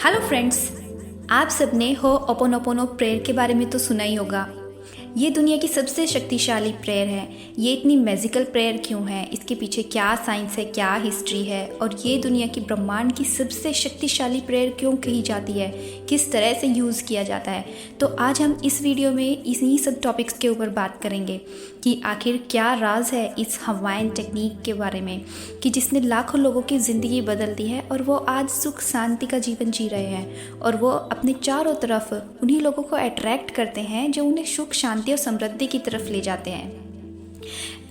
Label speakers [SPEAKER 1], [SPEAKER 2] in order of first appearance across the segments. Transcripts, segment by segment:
[SPEAKER 1] Hello friends, आप सबने हो ओपोनोपोनो प्रेयर के बारे में तो सुना ही होगा। ये दुनिया की सबसे शक्तिशाली प्रेयर है। ये इतनी मैजिकल प्रेयर क्यों है, इसके पीछे क्या साइंस है, क्या हिस्ट्री है, और ये दुनिया की ब्रह्मांड की सबसे शक्तिशाली प्रेयर क्यों कही जाती है, किस तरह से यूज़ किया जाता है। तो आज हम इस वीडियो में इन्हीं सब टॉपिक्स के ऊपर बात करेंगे कि आखिर क्या राज है इस हवाइन टेक्निक के बारे में, कि जिसने लाखों लोगों की ज़िंदगी बदल दी है और वो आज सुख शांति का जीवन जी रहे हैं, और वो अपने चारों तरफ उन्हीं लोगों को अट्रैक्ट करते हैं जो उन्हें सुख शांति और समृद्धि की तरफ ले जाते हैं।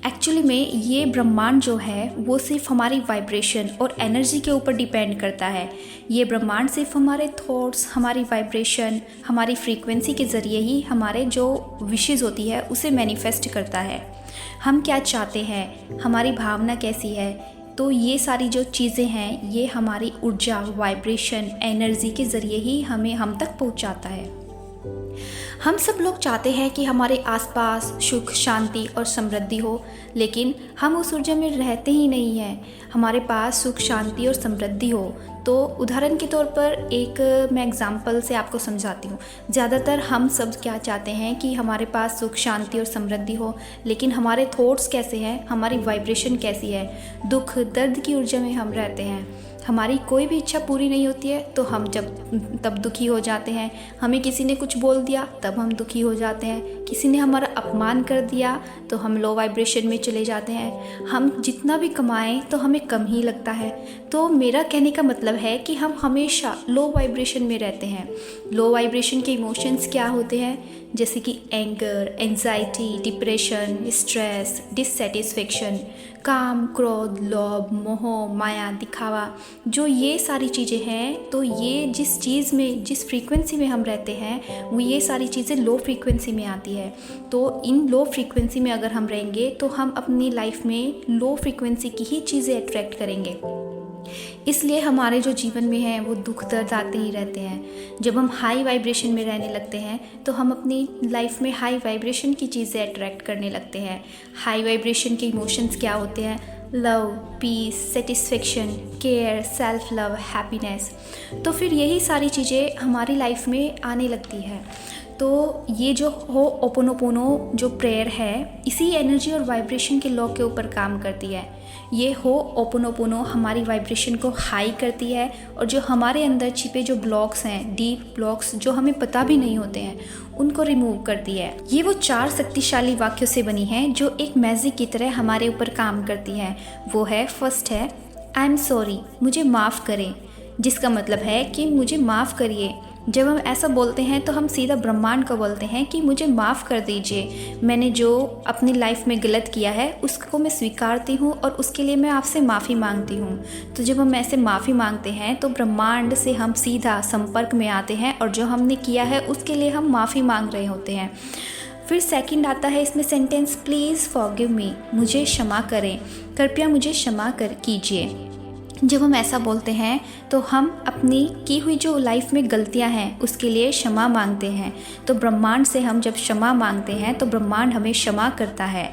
[SPEAKER 1] एक्चुअली में ये ब्रह्मांड जो है वो सिर्फ हमारी वाइब्रेशन और एनर्जी के ऊपर डिपेंड करता है। ये ब्रह्मांड सिर्फ हमारे थॉट्स, हमारी वाइब्रेशन, हमारी फ्रीक्वेंसी के ज़रिए ही हमारे जो विशेज़ होती है उसे मैनिफेस्ट करता है। हम क्या चाहते हैं, हमारी भावना कैसी है, तो ये सारी जो चीज़ें हैं ये हमारी ऊर्जा, वाइब्रेशन, एनर्जी के ज़रिए ही हम तक पहुंचाता है। हम सब लोग चाहते हैं कि हमारे आसपास सुख, शांति और समृद्धि हो, लेकिन हम उस ऊर्जा में रहते ही नहीं हैं। हमारे पास सुख, शांति और समृद्धि हो तो उदाहरण के तौर पर एक मैं एग्जांपल से आपको समझाती हूँ। ज़्यादातर हम सब क्या चाहते हैं कि हमारे पास सुख, शांति और समृद्धि हो, लेकिन हमारे थॉट्स कैसे हैं, हमारी वाइब्रेशन कैसी है, दुख, दर्द की ऊर्जा में हम रहते हैं। हमारी कोई भी इच्छा पूरी नहीं होती है तो हम तब दुखी हो जाते हैं। हमें किसी ने कुछ बोल दिया तब हम दुखी हो जाते हैं। किसी ने हमारा अपमान कर दिया तो हम लो वाइब्रेशन में चले जाते हैं। हम जितना भी कमाएं तो हमें कम ही लगता है। तो मेरा कहने का मतलब है कि हम हमेशा लो वाइब्रेशन में रहते हैं। लो वाइब्रेशन के इमोशंस क्या होते हैं, जैसे कि anger, anxiety, depression, stress, dissatisfaction, काम, क्रोध, लोभ, मोह, माया, दिखावा, जो ये सारी चीज़ें हैं। तो ये जिस चीज़ में, जिस फ्रीक्वेंसी में हम रहते हैं, वो ये सारी चीज़ें लो फ्रीक्वेंसी में आती है। तो इन लो फ्रीक्वेंसी में अगर हम रहेंगे तो हम अपनी लाइफ में लो फ्रीक्वेंसी की ही चीज़ें अट्रैक्ट करेंगे। इसलिए हमारे जो जीवन में है वो दुख दर्द आते ही रहते हैं। जब हम हाई वाइब्रेशन में रहने लगते हैं तो हम अपनी लाइफ में हाई वाइब्रेशन की चीज़ें अट्रैक्ट करने लगते हैं। हाई वाइब्रेशन के इमोशंस क्या होते हैं, love, peace, satisfaction, care, self love, happiness. तो फिर यही सारी चीज़ें हमारी लाइफ में आने लगती है। तो ये जो हो ओपोनोपोनो जो प्रेयर है, इसी एनर्जी और वाइब्रेशन के लॉ के ऊपर काम करती है। ये हो ओपोनोपोनो हमारी वाइब्रेशन को हाई करती है, और जो हमारे अंदर छिपे जो ब्लॉक्स हैं, डीप ब्लॉक्स जो हमें पता भी नहीं होते हैं, उनको रिमूव करती है। ये वो 4 शक्तिशाली वाक्यों से बनी है जो एक मैजिक की तरह हमारे ऊपर काम करती है। वो है, फर्स्ट है आई एम सॉरी, मुझे माफ़ करें, जिसका मतलब है कि मुझे माफ़ करिए। जब हम ऐसा बोलते हैं तो हम सीधा ब्रह्मांड को बोलते हैं कि मुझे माफ़ कर दीजिए, मैंने जो अपनी लाइफ में गलत किया है उसको मैं स्वीकारती हूँ और उसके लिए मैं आपसे माफ़ी मांगती हूँ। तो जब हम ऐसे माफ़ी मांगते हैं तो ब्रह्मांड से हम सीधा संपर्क में आते हैं, और जो हमने किया है उसके लिए हम माफ़ी मांग रहे होते हैं। फिर सेकंड आता है इसमें सेंटेंस, प्लीज़ फॉरगिव मी, मुझे क्षमा करें, कृपया मुझे क्षमा कीजिए। जब हम ऐसा बोलते हैं तो हम अपनी की हुई जो लाइफ में गलतियां हैं उसके लिए क्षमा मांगते हैं। तो ब्रह्मांड से हम जब क्षमा मांगते हैं तो ब्रह्मांड हमें क्षमा करता है।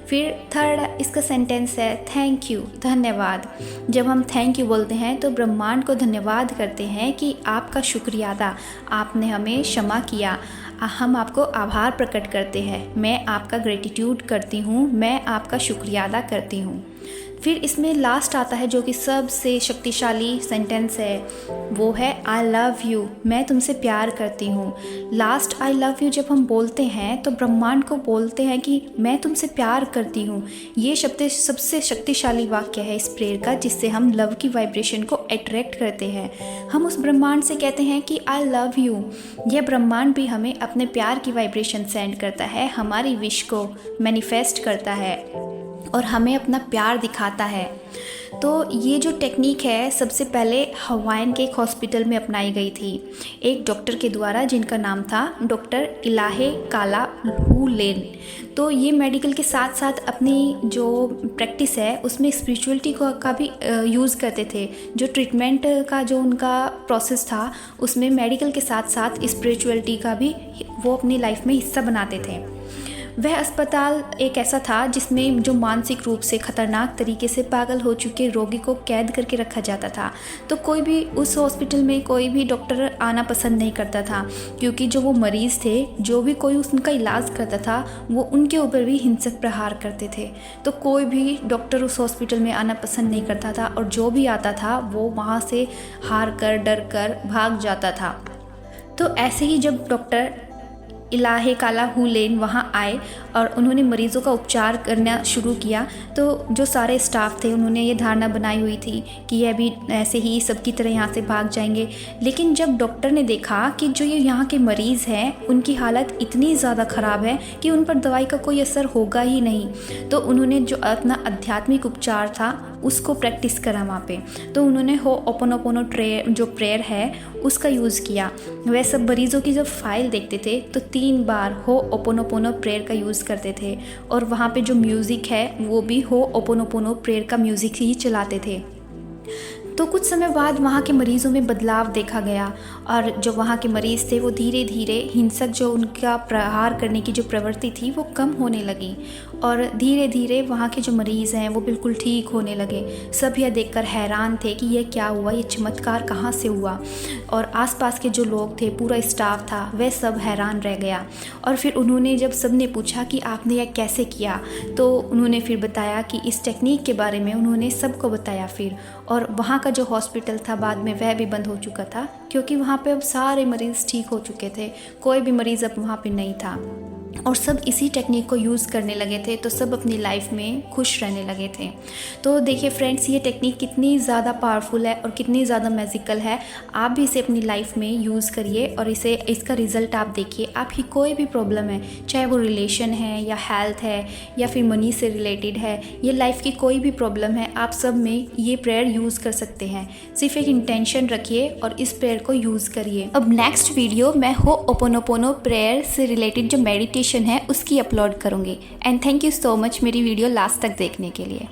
[SPEAKER 1] फिर थर्ड इसका सेंटेंस है थैंक यू, धन्यवाद। जब हम थैंक यू बोलते हैं तो ब्रह्मांड को धन्यवाद करते हैं कि आपका शुक्रिया अदा, आपने हमें क्षमा किया, हम आपको आभार प्रकट करते हैं, मैं आपका ग्रेटिट्यूड करती हूँ, मैं आपका शुक्रिया अदा करती हूँ। फिर इसमें लास्ट आता है जो कि सबसे शक्तिशाली सेंटेंस है, वो है आई लव यू, मैं तुमसे प्यार करती हूँ। लास्ट आई लव यू जब हम बोलते हैं तो ब्रह्मांड को बोलते हैं कि मैं तुमसे प्यार करती हूँ। ये शब्द सबसे शक्तिशाली वाक्य है इस प्रेयर का, जिससे हम लव की वाइब्रेशन को अट्रैक्ट करते हैं। हम उस ब्रह्मांड से कहते हैं कि आई लव यू। यह ब्रह्मांड भी हमें अपने प्यार की वाइब्रेशन सेंड करता है, हमारी विश को मैनिफेस्ट करता है और हमें अपना प्यार दिखाता है। तो ये जो टेक्निक है सबसे पहले हवाइन के एक हॉस्पिटल में अपनाई गई थी, एक डॉक्टर के द्वारा जिनका नाम था डॉक्टर इलाहे काला हू लेन। तो ये मेडिकल के साथ साथ अपनी जो प्रैक्टिस है उसमें स्पिरिचुअलिटी का भी यूज़ करते थे। जो ट्रीटमेंट का जो उनका प्रोसेस था उसमें मेडिकल के साथ साथ स्पिरिचुअलिटी का भी वो अपनी लाइफ में हिस्सा बनाते थे। वह अस्पताल एक ऐसा था जिसमें जो मानसिक रूप से खतरनाक तरीके से पागल हो चुके रोगी को कैद करके रखा जाता था। तो कोई भी उस हॉस्पिटल में कोई भी डॉक्टर आना पसंद नहीं करता था, क्योंकि जो वो मरीज़ थे, जो भी कोई उनका इलाज करता था, वो उनके ऊपर भी हिंसक प्रहार करते थे। तो कोई भी डॉक्टर उस हॉस्पिटल में आना पसंद नहीं करता था, और जो भी आता था वो वहाँ से हार कर डर कर भाग जाता था। तो ऐसे ही जब डॉक्टर इलाहे काला हुलेन वहाँ आए और उन्होंने मरीज़ों का उपचार करना शुरू किया, तो जो सारे स्टाफ थे उन्होंने ये धारणा बनाई हुई थी कि ये अभी ऐसे ही सबकी तरह यहाँ से भाग जाएंगे। लेकिन जब डॉक्टर ने देखा कि जो ये यहाँ के मरीज़ हैं उनकी हालत इतनी ज़्यादा ख़राब है कि उन पर दवाई का कोई असर होगा ही नहीं, तो उन्होंने जो अपना आध्यात्मिक उपचार था उसको प्रैक्टिस करा वहाँ पे। तो उन्होंने होओपोनोपोनो जो प्रेयर है उसका यूज़ किया। वह सब मरीज़ों की जब फाइल देखते थे तो 3 बार होओपोनोपोनो प्रेयर का यूज़ करते थे, और वहाँ पे जो म्यूज़िक है वो भी होओपोनोपोनो प्रेयर का म्यूज़िक ही चलाते थे। तो कुछ समय बाद वहाँ के मरीज़ों में बदलाव देखा गया, और जो वहाँ के मरीज़ थे वो धीरे धीरे हिंसक जो उनका प्रहार करने की जो प्रवृत्ति थी वो कम होने लगी, और धीरे धीरे वहाँ के जो मरीज़ हैं वो बिल्कुल ठीक होने लगे। सब यह देखकर हैरान थे कि यह क्या हुआ, ये चमत्कार कहाँ से हुआ। और आसपास के जो लोग थे, पूरा स्टाफ था, वह सब हैरान रह गया। और फिर उन्होंने जब सब ने पूछा कि आपने यह कैसे किया, तो उन्होंने फिर बताया कि इस टेक्निक के बारे में उन्होंने सबको बताया फिर। और वहाँ का जो हॉस्पिटल था बाद में वह भी बंद हो चुका था, क्योंकि वहाँ पे अब सारे मरीज़ ठीक हो चुके थे, कोई भी मरीज़ अब वहाँ पे नहीं था, और सब इसी टेक्निक को यूज़ करने लगे थे। तो सब अपनी लाइफ में खुश रहने लगे थे। तो देखिए फ्रेंड्स, ये टेक्निक कितनी ज़्यादा पावरफुल है और कितनी ज़्यादा मैजिकल है। आप भी इसे अपनी लाइफ में यूज़ करिए और इसका रिज़ल्ट आप देखिए। आपकी कोई भी प्रॉब्लम है, चाहे वो रिलेशन है या हेल्थ है या फिर मनी से रिलेटेड है, ये लाइफ की कोई भी प्रॉब्लम है, आप सब में ये प्रेयर यूज़ कर सकते हैं। सिर्फ एक इंटेंशन रखिए और इस प्रेयर को यूज़ करिए। अब नेक्स्ट वीडियो मैं होओपोनोपोनो प्रेयर से रिलेटेड जो मेडिटेशन है उसकी अपलोड करूँगी। And thank you so much मेरी वीडियो लास्ट तक देखने के लिए।